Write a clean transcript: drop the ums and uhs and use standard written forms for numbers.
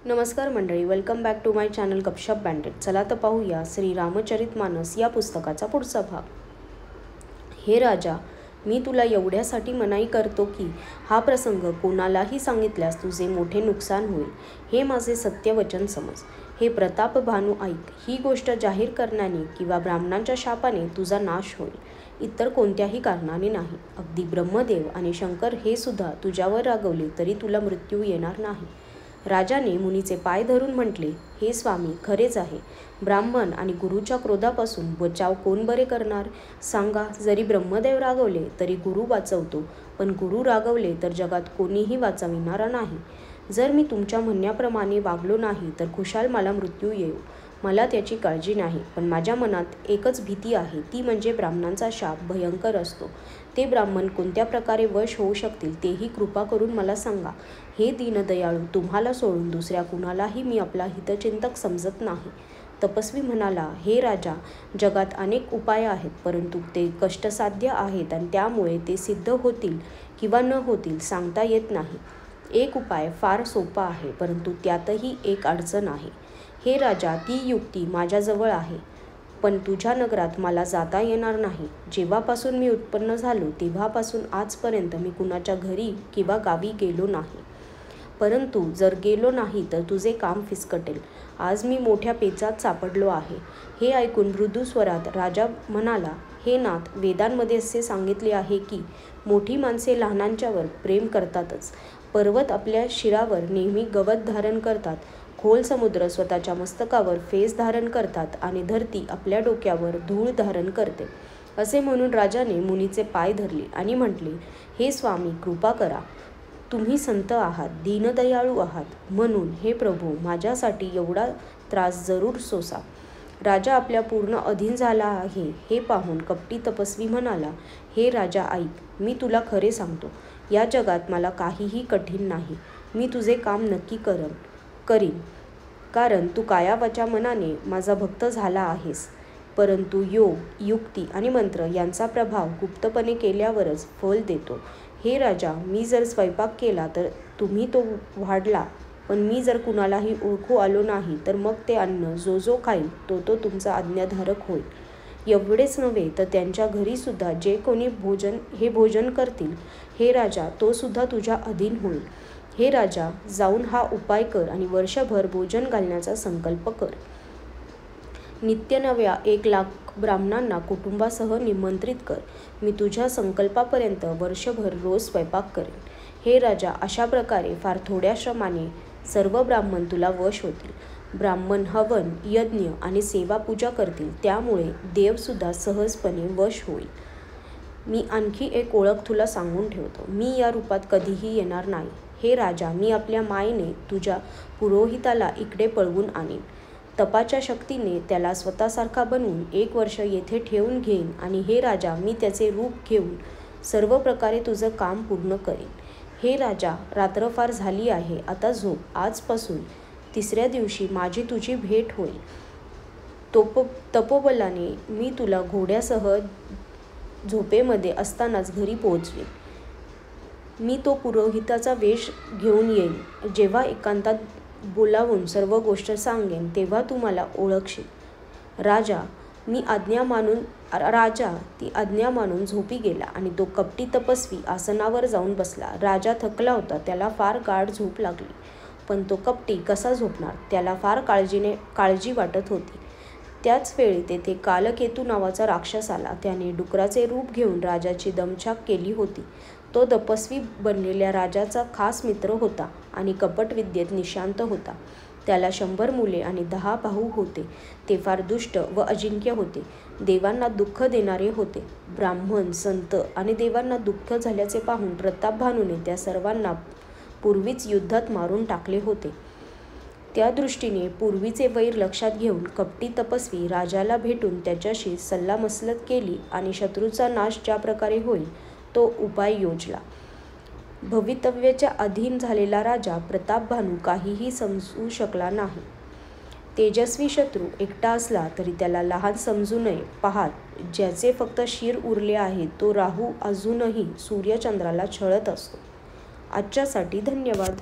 नमस्कार मंडळी, welcome back to my channel Gapshap बँडेड। चला तर पाहूया श्री रामचरितमानस या पुस्तकाचा पुढचा भाग। हे राजा, मी तुला एवढ्यासाठी मनाई करतो की हा प्रसंग कोणालाही सांगितल्यास तुझे मोठे नुकसान होईल। हे माझे सत्यवचन समज। हे प्रताप भानू ऐक, ही गोष्ट जाहीर करण्याने किंवा ब्राह्मणांच्या शापाने तुझा नाश होईल, इतर कोणत्याही कारणाने नाही। अगदी ब्रह्मदेव आणि शंकर हे सुद्धा तुझ्यावर रागवले तरी तुला मृत्यू येणार नाही। राजाने मुनीचे पाय धरून म्हटले, हे स्वामी, खरेच आहे। ब्राह्मण आणि गुरुच्या क्रोधापासून बचाव कोण बरे करणार सांगा। जरी ब्रह्मदेव रागवले तरी गुरु वाचवतो, पण गुरु रागवले तर जगात कोणीही वाचविणारा नाही। जर मी तुमच्या म्हणण्याप्रमाणे वागलो नाही तर खुशाल मला मृत्यू येईल, मला त्याची काळजी नाही। पण माझ्या मनात एकच भीती आहे, ती म्हणजे ब्राह्मणांचा शाप भयंकर असतो। ते ब्राह्मण कोणत्या प्रकारे वश होऊ शकतील तेही कृपा करून मला सांगा। हे दीनदयाळू, तुम्हाला सोडून दुसऱ्या कुणालाही मी आपला हितचिंतक समजत नाही। तपस्वी म्हणाला, हे राजा, जगात अनेक उपाय आहेत, परंतु ते कष्टसाध्य आहेत आणि त्यामुळे ते सिद्ध होतील किंवा न होतील सांगता येत नाही। एक उपाय फार सोपा आहे, परंतु त्यातही एक अडचण आहे। हे राजा, ती युक्ती माझ्याजवळ आहे, पण तुझ्या नगरात मला जाता येणार नाही। जेव्हापासून मी उत्पन्न झालो तेव्हापासून आजपर्यंत मी कुणाच्या घरी किंवा गावी गेलो नाही। परंतु जर गेलो नाही तर तुझे काम फिसकटेल। आज मी मोठ्या पेचात सापडलो आहे। हे ऐकून मृदू स्वरात राजा म्हणाला, हे नाथ, वेदांमध्ये असे सांगितले आहे की मोठी माणसे लहानांच्यावर प्रेम करतातच। पर्वत आपल्या शिरावर नेहमी गवत धारण करतात, खोल समुद्र स्वतःच्या मस्तकावर फेस धारण करतात आणि धरती आपल्या डोक्यावर धूळ धारण करते। असे म्हणून राजाने मुनीचे पाय धरले आणि म्हटले, हे स्वामी, कृपा करा। तुम्ही संत आहात, दीनदयाळू आहात, म्हणून हे प्रभू, माझ्यासाठी एवढा त्रास जरूर सोसा। राजा आपल्या पूर्ण अधीन झाला आहे हे पाहून कपटी तपस्वी म्हणाला, हे राजा ऐक, मी तुला खरे सांगतो, या जगात मला काहीही कठीण नाही। मी तुझे काम नक्की करीन, कारण तू कायावाचा मनाने माझा भक्त झाला आहेस। परंतु योग, युक्ती आणि मंत्र यांचा प्रभाव गुप्तपणे केल्यावरच फल देतो। हे राजा, मी जर स्वयंपाक केला तर तुम्ही तो वाढला, पण मी जर कुणालाही ओळखू आलो नाही तर मग ते अन्न जो खाईल तो तुमचा आज्ञाधारक होईल। एवढेच नव्हे तर त्यांच्या घरी सुद्धा जे कोणी भोजन करतील, हे राजा, तो सुद्धा तुझ्या अधीन होईल। हे राजा, जाऊन हा उपाय कर आणि वर्षभर भोजन घालण्याचा संकल्प कर। नित्य नव्या 1,00,000 ब्राह्मणांना कुटुंबासह निमंत्रित कर। मी तुझ्या संकल्पापर्यंत वर्षभर रोज स्वयंपाक करेन। हे राजा, अशा प्रकारे फार थोड्या श्रमाने सर्व ब्राह्मण तुला वश होतील। ब्राह्मण हवन, यज्ञ आणि सेवा पूजा करतील, त्यामुळे देवसुद्धा सहजपणे वश होईल। मी आणखी एक ओळख तुला सांगून ठेवतो, मी या रूपात कधीही येणार नाही। हे राजा, मी आपल्या मायेने तुझ्या पुरोहिताला इकडे पळवून आणीन। तपाच्या शक्तीने त्याला स्वतःसारखा बनवून 1 वर्ष येथे ठेवून घेईन आणि हे राजा, मी त्याचे रूप घेऊन सर्व प्रकारे तुझं काम पूर्ण करीन। हे राजा, रात्र फार झाली आहे, आता झोप। आजपासून 3ऱ्या दिवशी माझी तुझी भेट होईल। तपोबलाने मी तुला घोड्यासह झोपेमध्ये असतानाच घरी पोहोचवीन। मी तो पुरोहिताचा वेश घेऊन येईन। जेव्हा एकांतात बोलावून सर्व गोष्ट सांगेन तेव्हा तू मला ओळखशील। राजा ती आज्ञा मानून झोपी गेला आणि तो कपटी तपस्वी आसनावर जाऊन बसला। राजा थकला होता, त्याला फार गाढ झोप लागली, पण तो कपटी कसा झोपणार, त्याला फार काळजी वाटत होती। त्याच वेळी तेथे कालकेतू नावाचा राक्षस आला। त्याने डुकराचे रूप घेऊन राजाची दमछाक केली होती। तो तपस्वी बनलेल्या राजाचा खास मित्र होता आणि कपटविद्येत निष्णात होता। त्याला 100 मुले आणि 10 भाऊ होते। ते फार दुष्ट व अजिंक्य होते, देवांना दुःख देणारे होते। ब्राह्मण, संत आणि देवांना दुःख झाल्याचे पाहून प्रतापभानूने त्या सर्वांना पूर्वीच युद्धात मारून टाकले होते। त्या दृष्टीने पूर्वीचे वैर लक्षात घेऊन कपटी तपस्वी राजाला भेटून त्याच्याशी सल्लामसलत केली आणि शत्रूचा नाश ज्या प्रकारे होईल तो उपाय योजला। भवितव्याच्या अधीन झालेला राजा प्रतापभानू काहीही समजू शकला नाही। तेजस्वी शत्रू एकटा असला तरी त्याला लहान समजू नये। पाहात, ज्याचे फक्त शिर उरले आहे तो राहू अजूनही सूर्यचंद्राला छळत असतो। आजच्यासाठी धन्यवाद।